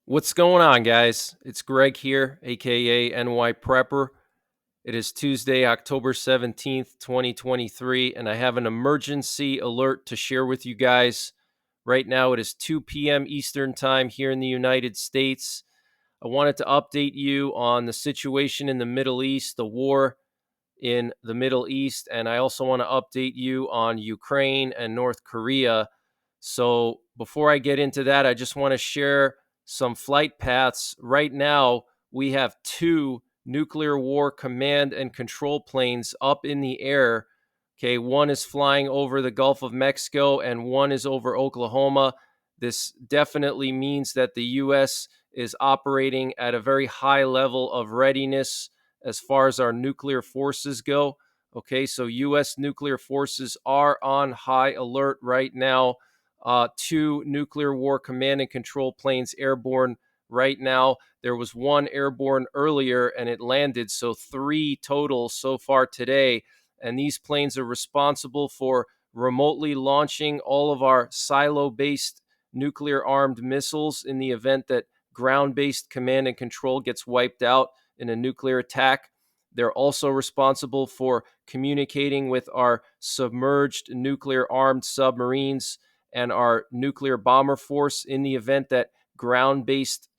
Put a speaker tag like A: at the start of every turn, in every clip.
A: What's going on, guys? It's Greg here, aka NYPrepper. It is Tuesday, October 17th, 2023, and I have an emergency alert to share with you guys. Right now, it is 2 p.m. Eastern Time here in the United States. I wanted to update you on the situation in the Middle East, the war in the Middle East, and I also want to update you on Ukraine and North Korea. So before I get into that, I just want to share some flight paths. Right now, we have two nuclear war command and control planes up in the air. Okay, one is flying over the Gulf of Mexico and one is over Oklahoma. This definitely means that the U.S. is operating at a very high level of readiness as far as our nuclear forces go. Okay, so U.S. nuclear forces are on high alert right now. Two nuclear war command and control planes airborne right now. There was one airborne earlier and it landed, so three total so far today. And these planes are responsible for remotely launching all of our silo based nuclear armed missiles in the event that ground based command and control gets wiped out in a nuclear attack. They're also responsible for communicating with our submerged nuclear armed submarines and our nuclear bomber force in the event that ground based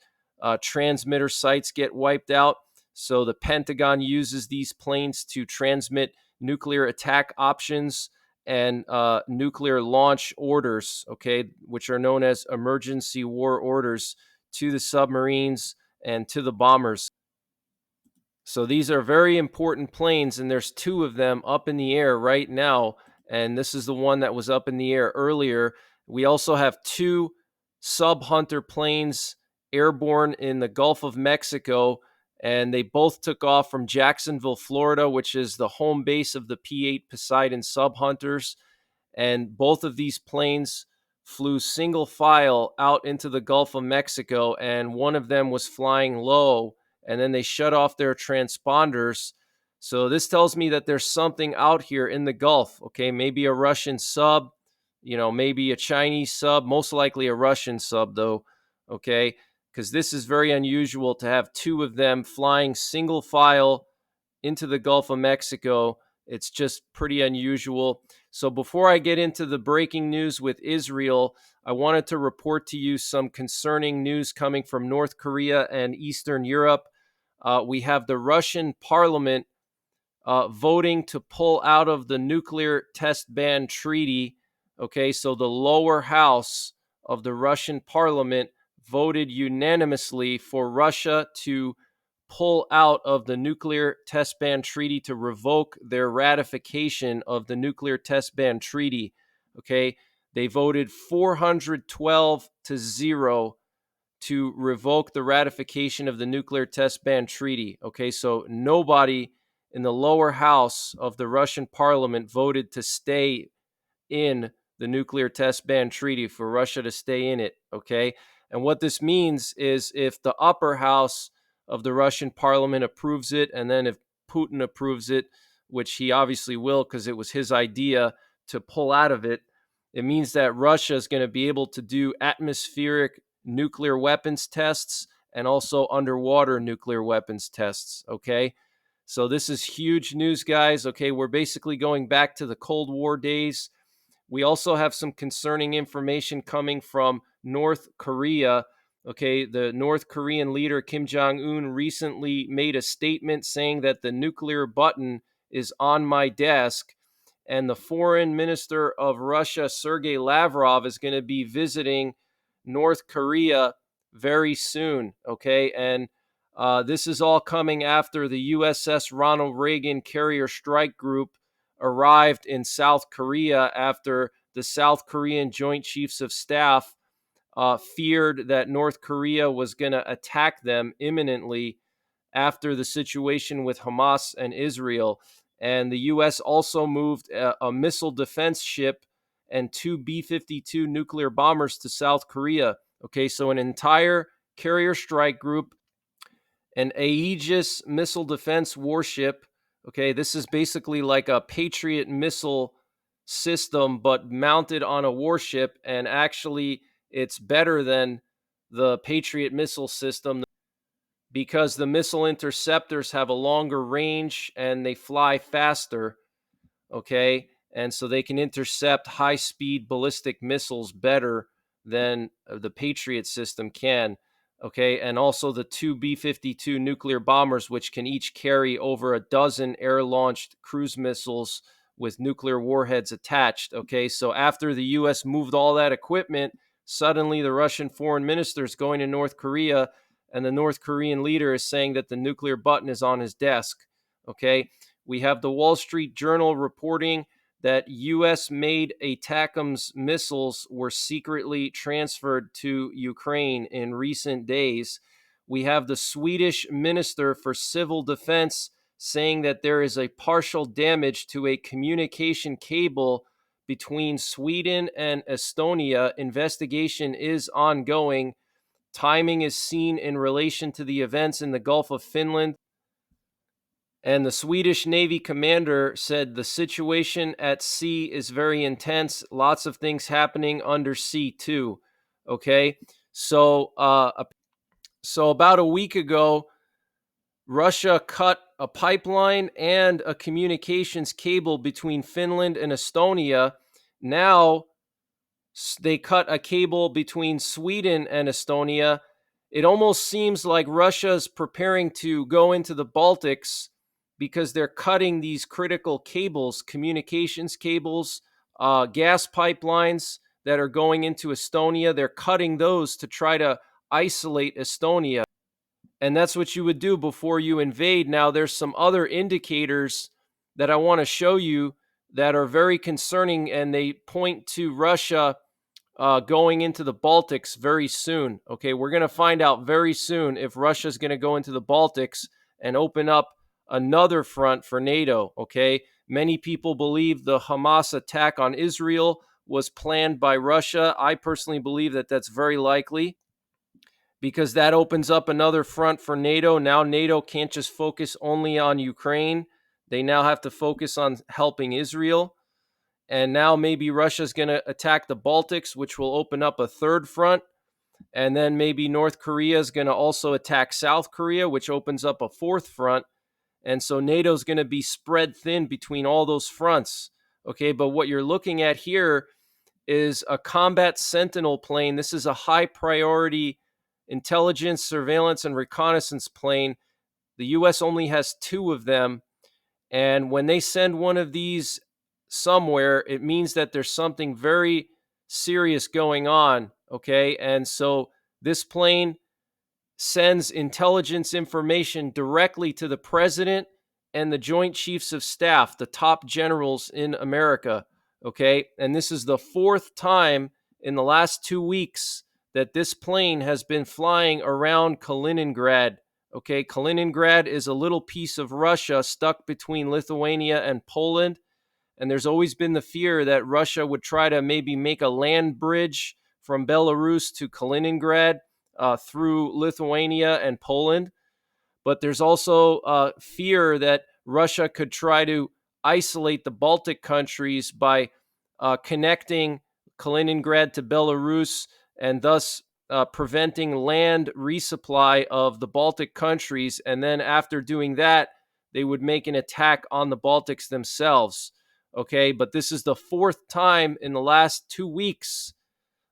A: transmitter sites get wiped out. So the Pentagon uses these planes to transmit nuclear attack options and nuclear launch orders, okay, which are known as emergency war orders to the submarines and to the bombers. So these are very important planes, and there's two of them up in the air right now. And this is the one that was up in the air earlier. We also have two sub Hunter planes airborne in the Gulf of Mexico, and they both took off from Jacksonville, Florida, which is the home base of the P-8 Poseidon sub Hunters. And both of these planes flew single file out into the Gulf of Mexico, and one of them was flying low, and then they shut off their transponders. So this tells me that there's something out here in the Gulf. Okay, maybe a Russian sub, maybe a Chinese sub, most likely a Russian sub though. Okay, because this is very unusual to have two of them flying single file into the Gulf of Mexico. It's just pretty unusual. So before I get into the breaking news with Israel, I wanted to report to you some concerning news coming from North Korea and Eastern Europe. We have the Russian parliament voting to pull out of the nuclear test ban treaty. Okay, so the lower house of the Russian parliament voted unanimously for Russia to pull out of the nuclear test ban treaty, to revoke their ratification of the nuclear test ban treaty. Okay, they voted 412 to 0 to revoke the ratification of the nuclear test ban treaty. Okay, so nobody in the lower house of the Russian parliament voted to stay in the nuclear test ban treaty, for Russia to stay in it. Okay, and what this means is if the upper house of the Russian parliament approves it, and then if Putin approves it, which he obviously will because it was his idea to pull out of it, it means that Russia is going to be able to do atmospheric nuclear weapons tests and also underwater nuclear weapons tests. Okay, so this is huge news, guys. Okay, we're basically going back to the Cold War days. We also have some concerning information coming from North Korea. Okay, the North Korean leader Kim Jong-un recently made a statement saying that the nuclear button is on my desk. And the foreign minister of Russia, Sergei Lavrov, is going to be visiting North Korea very soon. Okay, and this is all coming after the USS Ronald Reagan Carrier Strike Group arrived in South Korea after the South Korean Joint Chiefs of Staff feared that North Korea was going to attack them imminently after the situation with Hamas and Israel. And the U.S. also moved a missile defense ship and two B-52 nuclear bombers to South Korea. Okay, so an entire carrier strike group, an Aegis missile defense warship. Okay, this is basically like a Patriot missile system, but mounted on a warship. And actually, it's better than the Patriot missile system, because the missile interceptors have a longer range and they fly faster. Okay. And so they can intercept high speed ballistic missiles better than the Patriot system can. Okay. And also the two B 52 nuclear bombers, which can each carry over a dozen air launched cruise missiles with nuclear warheads attached. Okay. So after the U.S. moved all that equipment, suddenly the Russian foreign minister is going to North Korea, and the North Korean leader is saying that the nuclear button is on his desk. Okay. We have the Wall Street Journal reporting that U.S.-made ATACMS missiles were secretly transferred to Ukraine in recent days. We have the Swedish Minister for Civil Defense saying that there is a partial damage to a communication cable between Sweden and Estonia. Investigation is ongoing. Timing is seen in relation to the events in the Gulf of Finland. And the Swedish Navy commander said the situation at sea is very intense. Lots of things happening under sea too. Okay, so about a week ago, Russia cut a pipeline and a communications cable between Finland and Estonia. Now they cut a cable between Sweden and Estonia. It almost seems like Russia's preparing to go into the Baltics because they're cutting these critical cables, communications cables, gas pipelines that are going into Estonia. They're cutting those to try to isolate Estonia. And that's what you would do before you invade. Now, there's some other indicators that I want to show you that are very concerning, and they point to Russia going into the Baltics very soon. Okay, we're going to find out very soon if Russia's going to go into the Baltics and open up another front for NATO. Okay, many people believe the Hamas attack on Israel was planned by Russia. I personally believe that that's very likely, because that opens up another front for NATO. Now NATO can't just focus only on Ukraine. They now have to focus on helping Israel. And now maybe Russia's going to attack the Baltics, which will open up a third front. And then maybe North Korea is going to also attack South Korea, which opens up a fourth front. And so NATO's going to be spread thin between all those fronts. Okay, but what you're looking at here is a combat Sentinel plane. This is a high priority intelligence, surveillance, and reconnaissance plane. The U.S. only has two of them. And when they send one of these somewhere, it means that there's something very serious going on. Okay. And so this plane sends intelligence information directly to the president and the Joint Chiefs of Staff, the top generals in America. Okay. And this is the fourth time in the last 2 weeks that this plane has been flying around Kaliningrad. Okay. Kaliningrad is a little piece of Russia stuck between Lithuania and Poland. And there's always been the fear that Russia would try to maybe make a land bridge from Belarus to Kaliningrad through Lithuania and Poland. But there's also fear that Russia could try to isolate the Baltic countries by connecting Kaliningrad to Belarus, and thus preventing land resupply of the Baltic countries. And then after doing that, they would make an attack on the Baltics themselves. Okay, but this is the fourth time in the last 2 weeks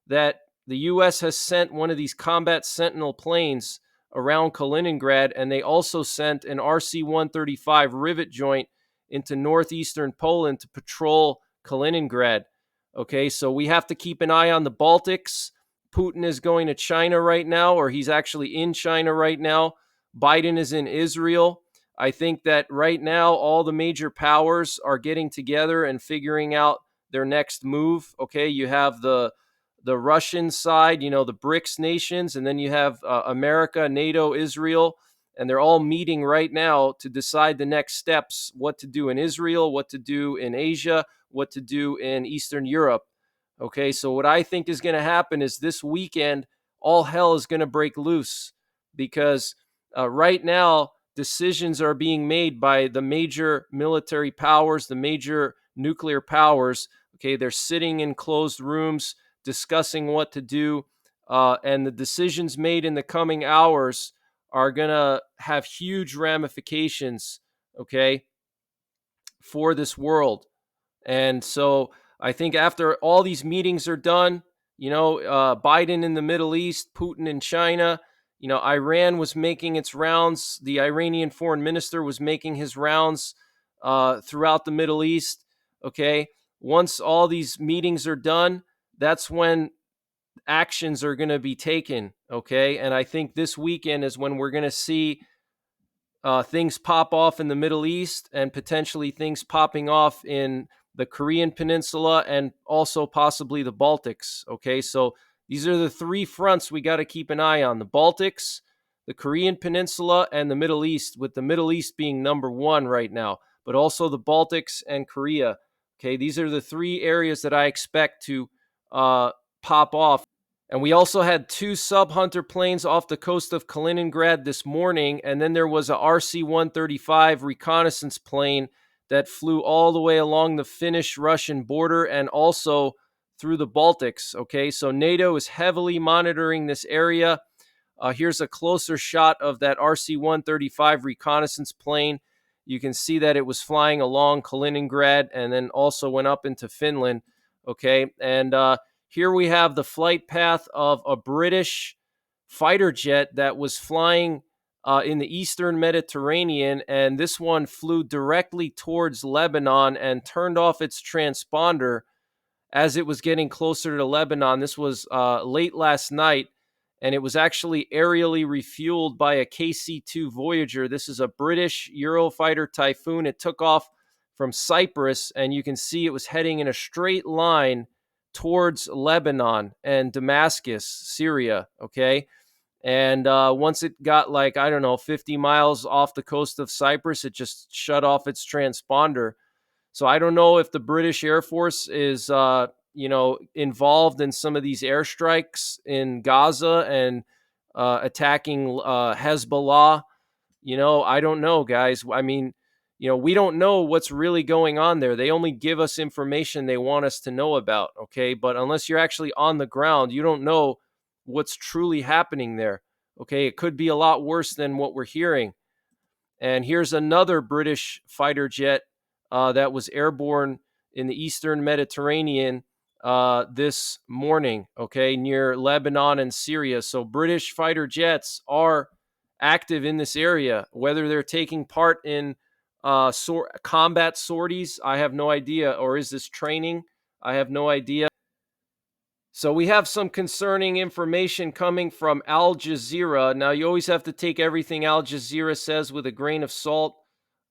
A: that the U.S. has sent one of these combat Sentinel planes around Kaliningrad, and they also sent an RC-135 rivet joint into northeastern Poland to patrol Kaliningrad. Okay, so we have to keep an eye on the Baltics. Putin is going to China right now, or he's actually in China right now. Biden is in Israel. I think that right now all the major powers are getting together and figuring out their next move. Okay, you have the Russian side, the BRICS nations, and then you have America, NATO, Israel, and they're all meeting right now to decide the next steps, what to do in Israel, what to do in Asia, what to do in Eastern Europe. Okay, so what I think is going to happen is this weekend, all hell is going to break loose, because right now, decisions are being made by the major military powers, the major nuclear powers. Okay, they're sitting in closed rooms discussing what to do. and the decisions made in the coming hours are going to have huge ramifications, okay, for this world. And so I think after all these meetings are done, Biden in the Middle East, Putin in China, Iran was making its rounds. The Iranian foreign minister was making his rounds throughout the Middle East. Okay. Once all these meetings are done, that's when actions are going to be taken. Okay. And I think this weekend is when we're going to see things pop off in the Middle East and potentially things popping off in the Korean Peninsula and also possibly the Baltics. Okay, so these are the three fronts we got to keep an eye on: the Baltics, the Korean Peninsula, and the Middle East, with the Middle East being number one right now, but also the Baltics and Korea. Okay, these are the three areas that I expect to pop off. And we also had two sub Hunter planes off the coast of Kaliningrad this morning. And then there was a RC 135 reconnaissance plane that flew all the way along the Finnish Russian border and also through the Baltics. Okay, so NATO is heavily monitoring this area. Here's a closer shot of that RC 135 reconnaissance plane. You can see that it was flying along Kaliningrad and then also went up into Finland. Okay, and here we have the flight path of a British fighter jet that was flying in the Eastern Mediterranean, and this one flew directly towards Lebanon and turned off its transponder as it was getting closer to Lebanon. This was late last night, and it was actually aerially refueled by a KC-2 Voyager. This is a British Eurofighter Typhoon. It took off from Cyprus, and you can see it was heading in a straight line towards Lebanon and Damascus, Syria, okay? And once it got 50 miles off the coast of Cyprus, it just shut off its transponder. So I don't know if the British Air Force is, involved in some of these airstrikes in Gaza and attacking Hezbollah. I don't know, guys. I mean, we don't know what's really going on there. They only give us information they want us to know about, okay? But unless you're actually on the ground, you don't know what's truly happening there, okay? It could be a lot worse than what we're hearing. And here's another British fighter jet that was airborne in the Eastern Mediterranean this morning, okay, near Lebanon and Syria. So British fighter jets are active in this area. Whether they're taking part in combat sorties, I have no idea. Or is this training? I have no idea. So we have some concerning information coming from Al Jazeera. Now, you always have to take everything Al Jazeera says with a grain of salt.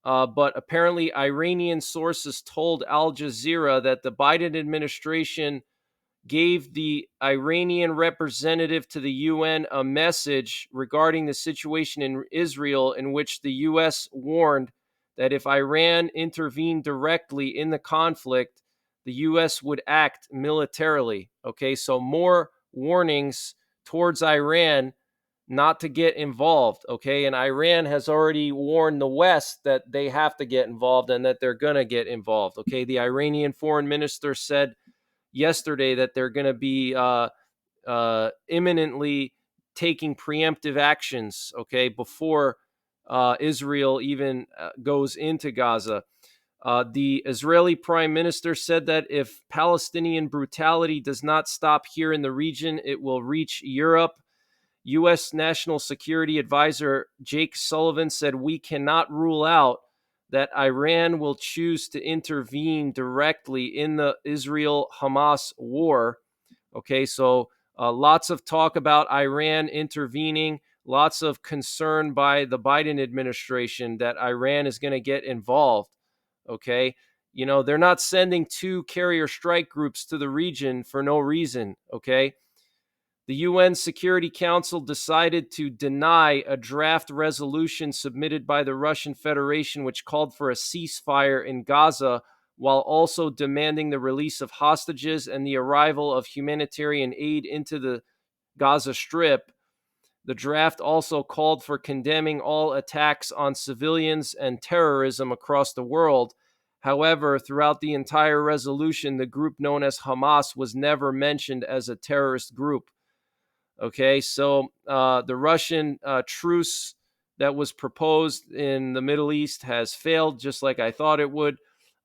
A: But apparently, Iranian sources told Al Jazeera that the Biden administration gave the Iranian representative to the UN a message regarding the situation in Israel, in which the US warned that if Iran intervened directly in the conflict, the US would act militarily. Okay, so more warnings towards Iran not to get involved. Okay, and Iran has already warned the West that they have to get involved and that they're going to get involved. Okay, the Iranian foreign minister said yesterday that they're going to be imminently taking preemptive actions, okay, before Israel even goes into Gaza. The Israeli prime minister said that if Palestinian brutality does not stop here in the region, it will reach Europe. U.S. National Security Advisor Jake Sullivan said, "We cannot rule out that Iran will choose to intervene directly in the Israel-Hamas war." Okay, so lots of talk about Iran intervening, lots of concern by the Biden administration that Iran is going to get involved. Okay, they're not sending two carrier strike groups to the region for no reason. Okay. The UN Security Council decided to deny a draft resolution submitted by the Russian Federation, which called for a ceasefire in Gaza, while also demanding the release of hostages and the arrival of humanitarian aid into the Gaza Strip. The draft also called for condemning all attacks on civilians and terrorism across the world. However, throughout the entire resolution, the group known as Hamas was never mentioned as a terrorist group. Okay, so the Russian truce that was proposed in the Middle East has failed, just like I thought it would.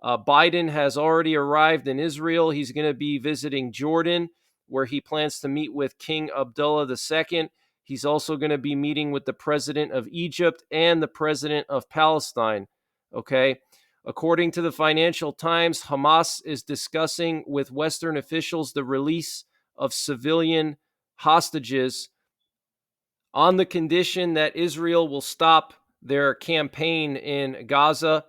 A: Biden has already arrived in Israel. He's going to be visiting Jordan, where he plans to meet with King Abdullah II. He's also going to be meeting with the president of Egypt and the president of Palestine. Okay. According to the Financial Times, Hamas is discussing with Western officials the release of civilian hostages on the condition that Israel will stop their campaign in Gaza.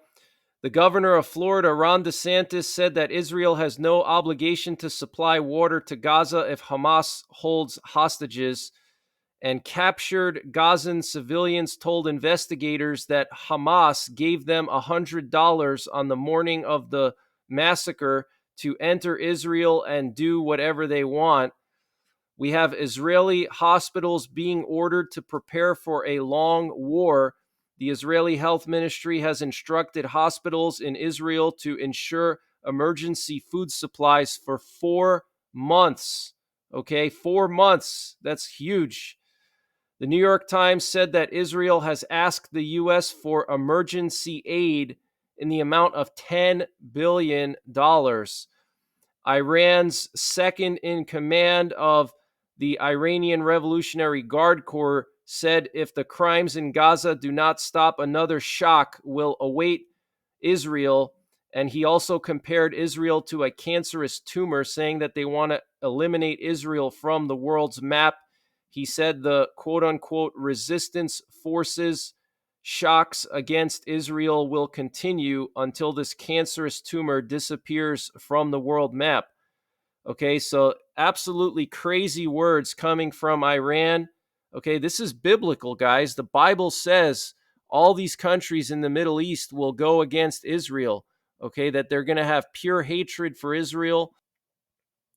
A: The governor of Florida, Ron DeSantis, said that Israel has no obligation to supply water to Gaza if Hamas holds hostages. And captured Gazan civilians told investigators that Hamas gave them $100 on the morning of the massacre to enter Israel and do whatever they want. We have Israeli hospitals being ordered to prepare for a long war. The Israeli Health Ministry has instructed hospitals in Israel to ensure emergency food supplies for 4 months. Okay, 4 months. That's huge. The New York Times said that Israel has asked the U.S. for emergency aid in the amount of $10 billion. Iran's second in command of the Iranian Revolutionary Guard Corps said if the crimes in Gaza do not stop, another shock will await Israel. And he also compared Israel to a cancerous tumor, saying that they want to eliminate Israel from the world's map. He said the quote unquote resistance forces shocks against Israel will continue until this cancerous tumor disappears from the world map. Okay, so absolutely crazy words coming from Iran. Okay, this is biblical, guys. The Bible says all these countries in the Middle East will go against Israel. Okay, that they're going to have pure hatred for Israel.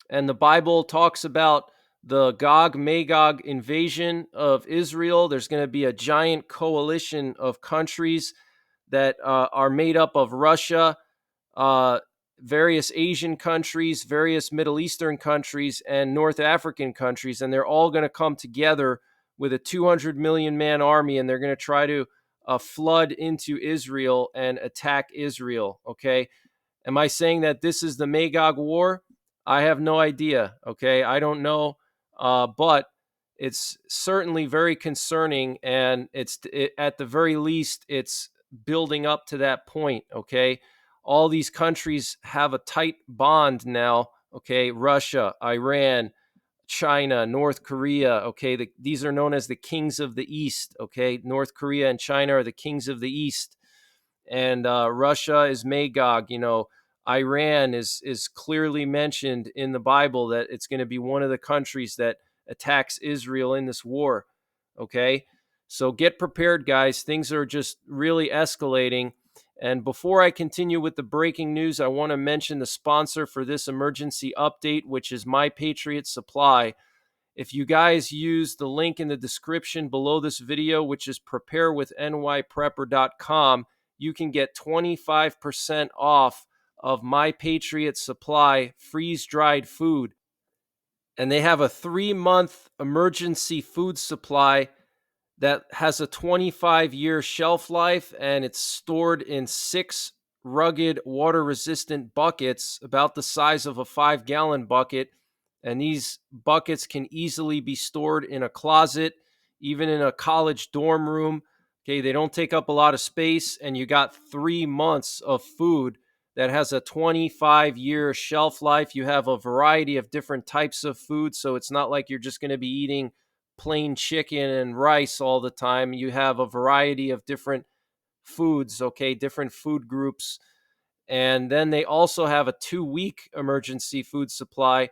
A: And the Bible talks about the Gog Magog invasion of Israel. There's going to be a giant coalition of countries that are made up of Russia, uh, various Asian countries, various Middle Eastern countries, and North African countries. And they're all going to come together with a 200 million man army, and they're going to try to flood into Israel and attack Israel. Okay. Am I saying that this is the Magog War? I have no idea. Okay. I don't know. But it's certainly very concerning. And at the very least, it's building up to that point. Okay. All these countries have a tight bond now. Okay. Russia, Iran, China, North Korea. Okay. These are known as the kings of the East. Okay. North Korea and China are the kings of the East. And Russia is Magog. Iran is clearly mentioned in the Bible that it's going to be one of the countries that attacks Israel in this war. Okay, so get prepared, guys. Things are just really escalating. And before I continue with the breaking news, I want to mention the sponsor for this emergency update, which is My Patriot Supply. If you guys use the link in the description below this video, which is preparewith.NYPrepper.com, you can get 25% off of My Patriot Supply freeze-dried food. And they have a 3-month emergency food supply that has a 25-year shelf life, and it's stored in 6 rugged, water-resistant buckets about the size of a 5-gallon bucket. And these buckets can easily be stored in a closet, even in a college dorm room. Okay, they don't take up a lot of space, and you got 3 months of food that has a 25-year shelf life. You have a variety of different types of food, so it's not like you're just going to be eating plain chicken and rice all the time. You have a variety of different foods, okay, different food groups. And then they also have a 2-week emergency food supply,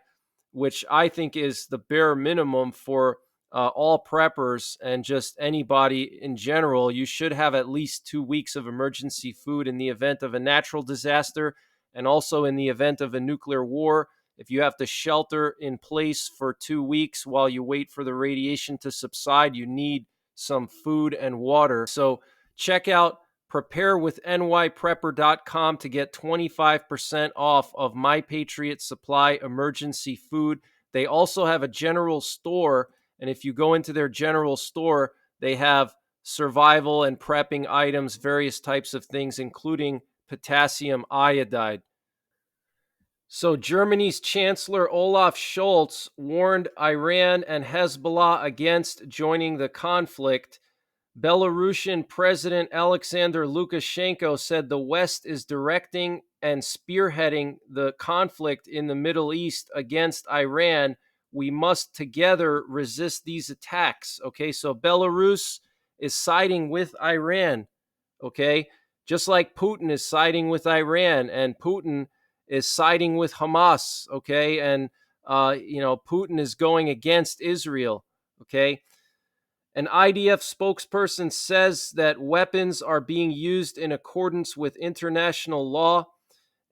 A: which I think is the bare minimum for all preppers and just anybody in general. You should have at least 2 weeks of emergency food in the event of a natural disaster and also in the event of a nuclear war. If you have to shelter in place for 2 weeks while you wait for the radiation to subside, you need some food and water. So check out preparewithnyprepper.com to get 25% off of My Patriot Supply emergency food. They also have a general store And if you go into their general store, they have survival and prepping items, various types of things, including potassium iodide. So, Germany's Chancellor Olaf Scholz warned Iran and Hezbollah against joining the conflict. Belarusian President Alexander Lukashenko said the West is directing and spearheading the conflict in the Middle East against Iran. We must together resist these attacks. Okay, so Belarus is siding with Iran. Okay, just like Putin is siding with Iran, and Putin is siding with Hamas. Okay, and Putin is going against Israel. Okay. An IDF spokesperson says that weapons are being used in accordance with international law.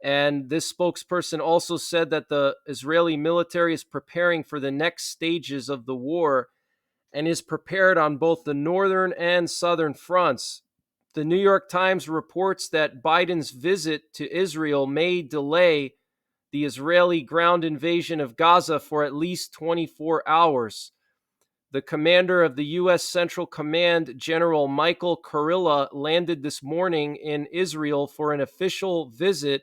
A: And this spokesperson also said that the Israeli military is preparing for the next stages of the war and is prepared on both the northern and southern fronts. The New York Times reports that Biden's visit to Israel may delay the Israeli ground invasion of Gaza for at least 24 hours. The commander of the U.S. Central Command, General Michael Kurilla, landed this morning in Israel for an official visit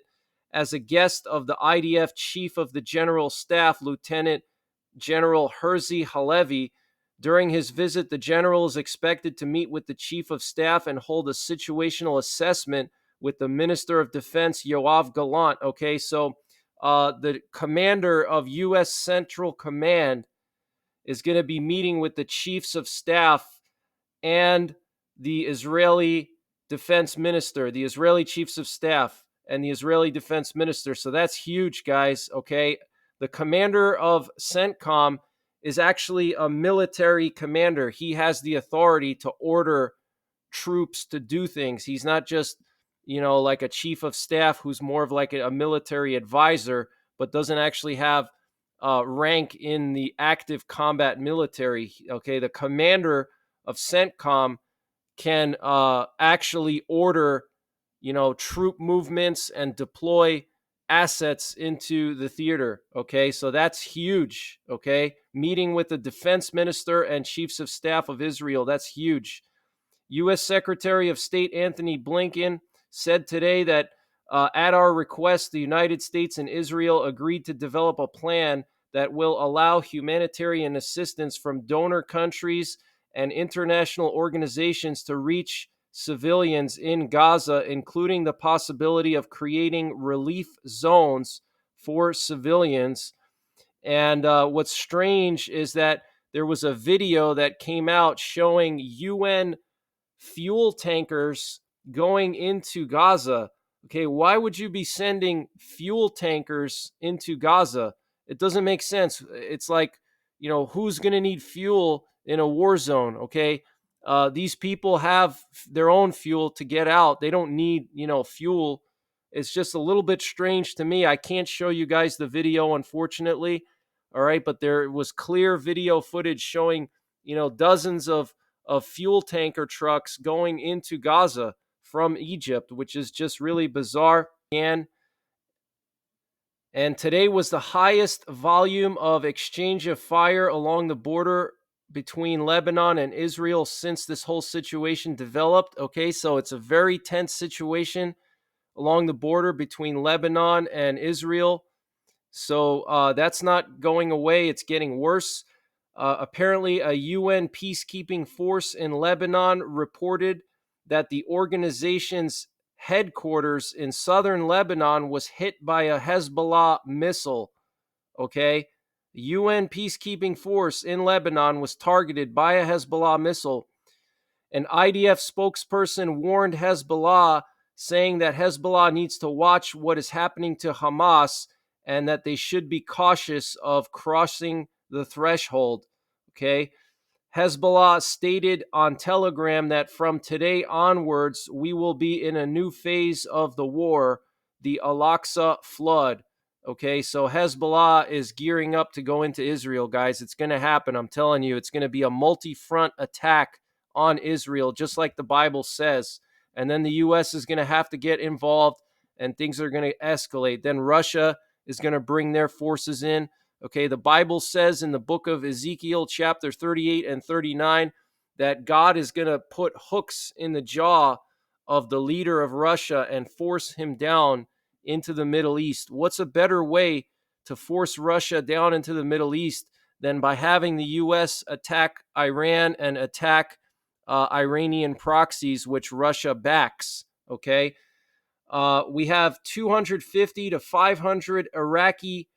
A: as a guest of the IDF Chief of the General Staff, Lieutenant General Herzi Halevi. During his visit, the general is expected to meet with the Chief of Staff and hold a situational assessment with the Minister of Defense, Yoav Gallant. Okay, so the commander of U.S. Central Command is going to be meeting with the chiefs of staff and the Israeli defense minister, the Israeli chiefs of staff and the Israeli defense minister. So that's huge, guys. Okay. The commander of CENTCOM is actually a military commander. He has the authority to order troops to do things. He's not just, like a chief of staff who's more of like a military advisor, but doesn't actually have rank in the active combat military. Okay, the commander of CENTCOM can actually order, troop movements and deploy assets into the theater. Okay, so that's huge. Okay, meeting with the defense minister and chiefs of staff of Israel, that's huge. U.S. Secretary of State Anthony Blinken said today that at our request, the United States and Israel agreed to develop a plan that will allow humanitarian assistance from donor countries and international organizations to reach civilians in Gaza, including the possibility of creating relief zones for civilians. And what's strange is that there was a video that came out showing UN fuel tankers going into Gaza. Okay, why would you be sending fuel tankers into Gaza? It doesn't make sense. It's like, who's going to need fuel in a war zone? Okay, these people have their own fuel to get out. They don't need, fuel. It's just a little bit strange to me. I can't show you guys the video, unfortunately. All right, but there was clear video footage showing, dozens of fuel tanker trucks going into Gaza from Egypt, which is just really bizarre. And today was the highest volume of exchange of fire along the border between Lebanon and Israel since this whole situation developed. Okay, so it's a very tense situation along the border between Lebanon and Israel. So that's not going away. It's getting worse. Apparently, a UN peacekeeping force in Lebanon reported that the organization's headquarters in southern Lebanon was hit by a Hezbollah missile. Okay. The UN peacekeeping force in Lebanon was targeted by a Hezbollah missile. An IDF spokesperson warned Hezbollah, saying that Hezbollah needs to watch what is happening to Hamas and that they should be cautious of crossing the threshold. Okay. Hezbollah stated on Telegram that from today onwards, we will be in a new phase of the war, the Al-Aqsa flood. Okay, so Hezbollah is gearing up to go into Israel, guys. It's going to happen. I'm telling you, it's going to be a multi-front attack on Israel, just like the Bible says. And then the U.S. is going to have to get involved and things are going to escalate. Then Russia is going to bring their forces in. Okay, the Bible says in the book of Ezekiel, chapter 38 and 39, that God is going to put hooks in the jaw of the leader of Russia and force him down into the Middle East. What's a better way to force Russia down into the Middle East than by having the U.S. attack Iran and attack Iranian proxies, which Russia backs? Okay. We have 250 to 500 Iraqi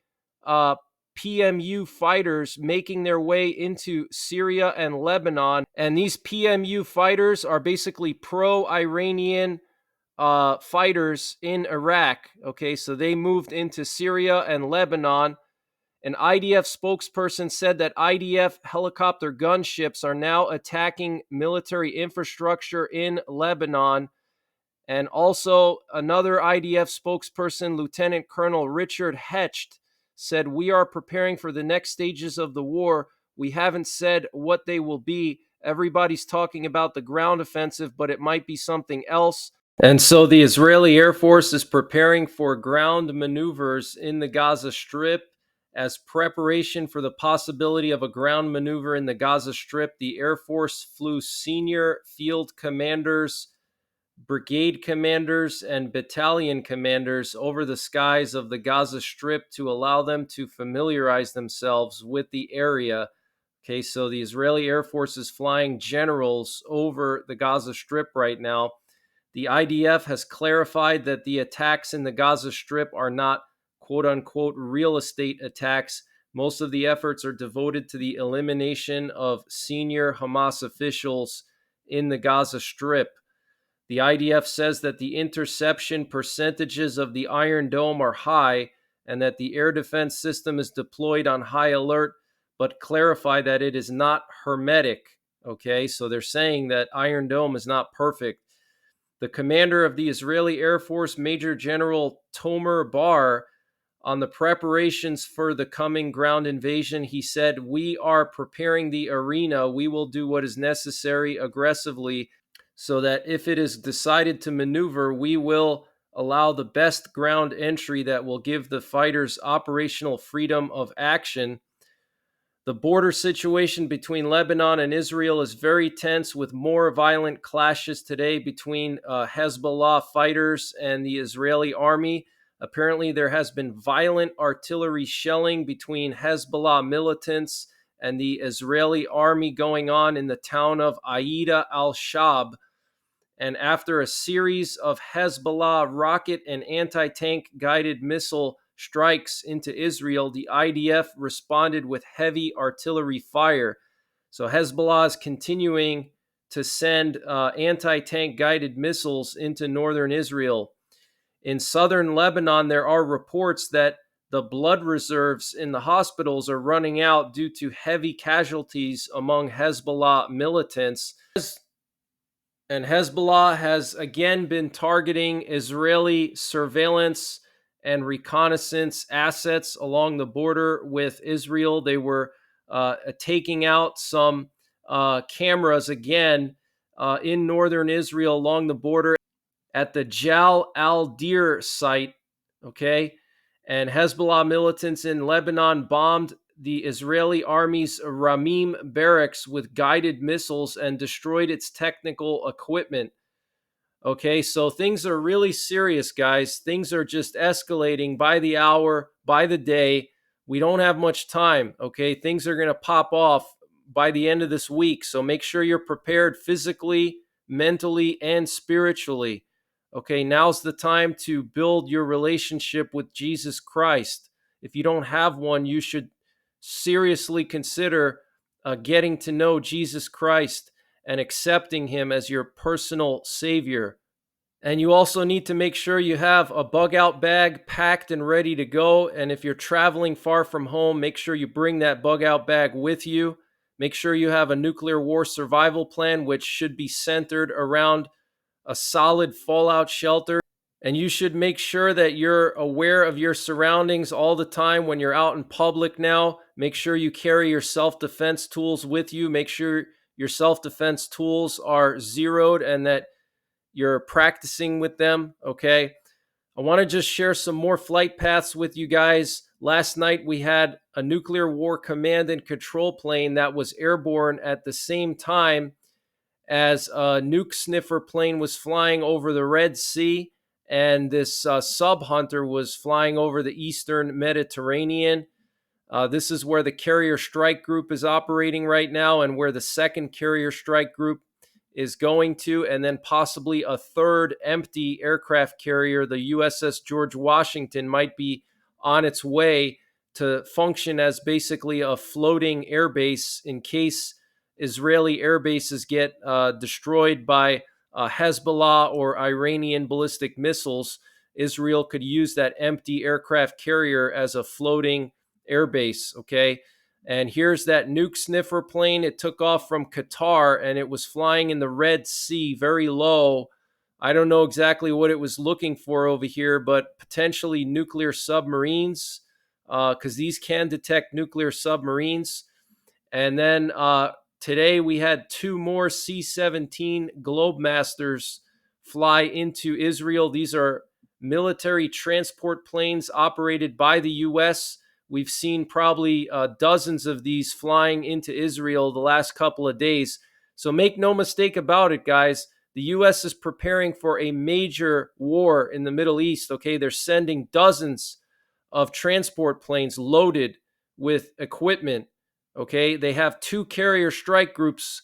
A: PMU fighters making their way into Syria and Lebanon. And these PMU fighters are basically pro-Iranian fighters in Iraq. Okay, so they moved into Syria and Lebanon. An IDF spokesperson said that IDF helicopter gunships are now attacking military infrastructure in Lebanon. And also, another IDF spokesperson, Lieutenant Colonel Richard Hecht, said, "We are preparing for the next stages of the war. We haven't said what they will be. Everybody's talking about the ground offensive, but it might be something else." And so the Israeli Air Force is preparing for ground maneuvers in the Gaza Strip. As preparation for the possibility of a ground maneuver in the Gaza Strip, the Air Force flew senior field commanders, brigade commanders, and battalion commanders over the skies of the Gaza Strip to allow them to familiarize themselves with the area. Okay, so the Israeli Air Force is flying generals over the Gaza Strip right now. The IDF has clarified that the attacks in the Gaza Strip are not quote unquote real estate attacks. Most of the efforts are devoted to the elimination of senior Hamas officials in the Gaza Strip. The IDF says that the interception percentages of the Iron Dome are high and that the air defense system is deployed on high alert, but clarify that it is not hermetic. Okay, so they're saying that Iron Dome is not perfect. The commander of the Israeli Air Force, Major General Tomer Bar, on the preparations for the coming ground invasion, he said, "We are preparing the arena. We will do what is necessary aggressively so that if it is decided to maneuver, we will allow the best ground entry that will give the fighters operational freedom of action." The border situation between Lebanon and Israel is very tense, with more violent clashes today between Hezbollah fighters and the Israeli army. Apparently, there has been violent artillery shelling between Hezbollah militants and the Israeli army going on in the town of Aida al-Shab. And after a series of Hezbollah rocket and anti-tank guided missile strikes into Israel, the IDF responded with heavy artillery fire. So Hezbollah is continuing to send anti-tank guided missiles into northern Israel. In southern Lebanon, there are reports that the blood reserves in the hospitals are running out due to heavy casualties among Hezbollah militants. And Hezbollah has again been targeting Israeli surveillance and reconnaissance assets along the border with Israel. They were taking out some cameras again in northern Israel along the border at the Jal al-Dir site. Okay. And Hezbollah militants in Lebanon bombed the Israeli army's Ramim barracks with guided missiles and destroyed its technical equipment. Okay, so things are really serious, guys. Things are just escalating by the hour, by the day. We don't have much time. Okay, things are going to pop off by the end of this week. So make sure you're prepared physically, mentally, and spiritually. Okay, now's the time to build your relationship with Jesus Christ. If you don't have one, you should seriously consider getting to know Jesus Christ and accepting him as your personal savior. And you also need to make sure you have a bug out bag packed and ready to go. And if you're traveling far from home, make sure you bring that bug out bag with you. Make sure you have a nuclear war survival plan, which should be centered around a solid fallout shelter. And you should make sure that you're aware of your surroundings all the time when you're out in public now. Make sure you carry your self-defense tools with you. Make sure your self-defense tools are zeroed and that you're practicing with them, okay? I want to just share some more flight paths with you guys. Last night, we had a nuclear war command and control plane that was airborne at the same time as a nuke sniffer plane was flying over the Red Sea, and this sub hunter was flying over the Eastern Mediterranean. This is where the carrier strike group is operating right now, and where the second carrier strike group is going to, and then possibly a third empty aircraft carrier, the USS George Washington, might be on its way to function as basically a floating airbase in case Israeli air bases get destroyed by Hezbollah or Iranian ballistic missiles. Israel could use that empty aircraft carrier as a floating airbase, okay? And here's that nuke sniffer plane. It took off from Qatar and it was flying in the Red Sea very low. I don't know exactly what it was looking for over here, but potentially nuclear submarines, because these can detect nuclear submarines. And then today we had two more C-17 Globemasters fly into Israel. These are military transport planes operated by the U.S. We've seen probably dozens of these flying into Israel the last couple of days. So make no mistake about it, guys. The U.S. is preparing for a major war in the Middle East. Okay, they're sending dozens of transport planes loaded with equipment. Okay, they have two carrier strike groups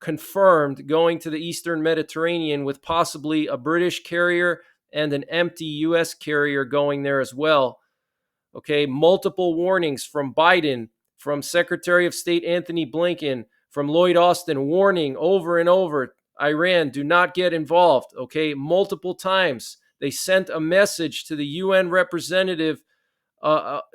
A: confirmed going to the Eastern Mediterranean, with possibly a British carrier and an empty U.S. carrier going there as well. Okay, multiple warnings from Biden, from Secretary of State Anthony Blinken, from Lloyd Austin, warning over and over, Iran, do not get involved. Okay, multiple times. They sent a message to the UN representative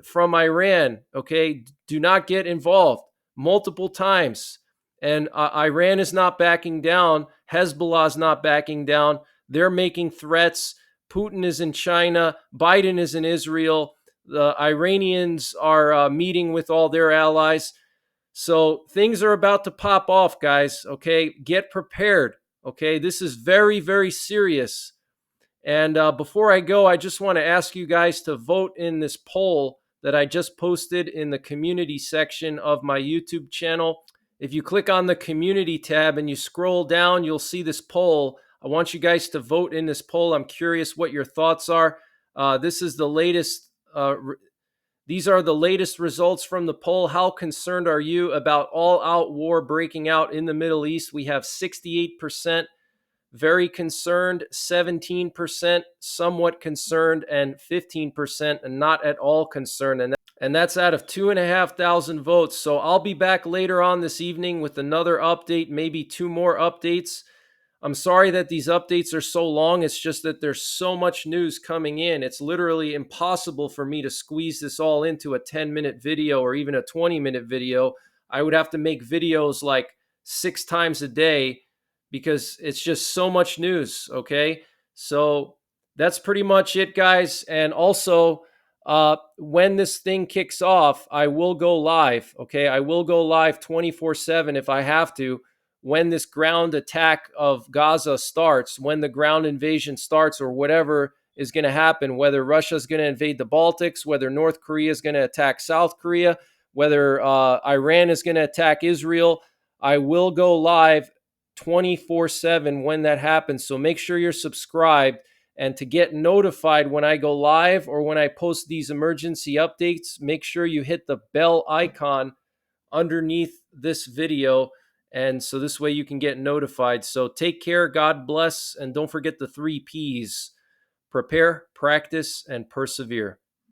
A: from Iran, okay, do not get involved, multiple times. And Iran is not backing down. Hezbollah is not backing down. They're making threats. Putin is in China. Biden is in Israel. The Iranians are meeting with all their allies. So things are about to pop off, guys. Okay, get prepared. Okay, this is very, very serious. And before I go, I just want to ask you guys to vote in this poll that I just posted in the community section of my YouTube channel. If you click on the community tab and you scroll down, you'll see this poll. I want you guys to vote in this poll. I'm curious what your thoughts are. This is the latest. These are the latest results from the poll. How concerned are you about all-out war breaking out in the Middle East? We have 68% very concerned, 17% somewhat concerned, and 15% not at all concerned. And that's out of 2,500 votes. So I'll be back later on this evening with another update, maybe two more updates. I'm sorry that these updates are so long. It's just that there's so much news coming in. It's literally impossible for me to squeeze this all into a 10-minute video or even a 20-minute video. I would have to make videos like 6 times a day because it's just so much news, okay? So that's pretty much it, guys. And also, when this thing kicks off, I will go live, okay? I will go live 24/7 if I have to. When this ground attack of Gaza starts, when the ground invasion starts, or whatever is going to happen, whether Russia is going to invade the Baltics, whether North Korea is going to attack South Korea, whether Iran is going to attack Israel, I will go live 24/7 when that happens. So make sure you're subscribed. And to get notified when I go live or when I post these emergency updates, make sure you hit the bell icon underneath this video. And so this way you can get notified. So take care, God bless, and don't forget the 3 Ps: prepare, practice, and persevere.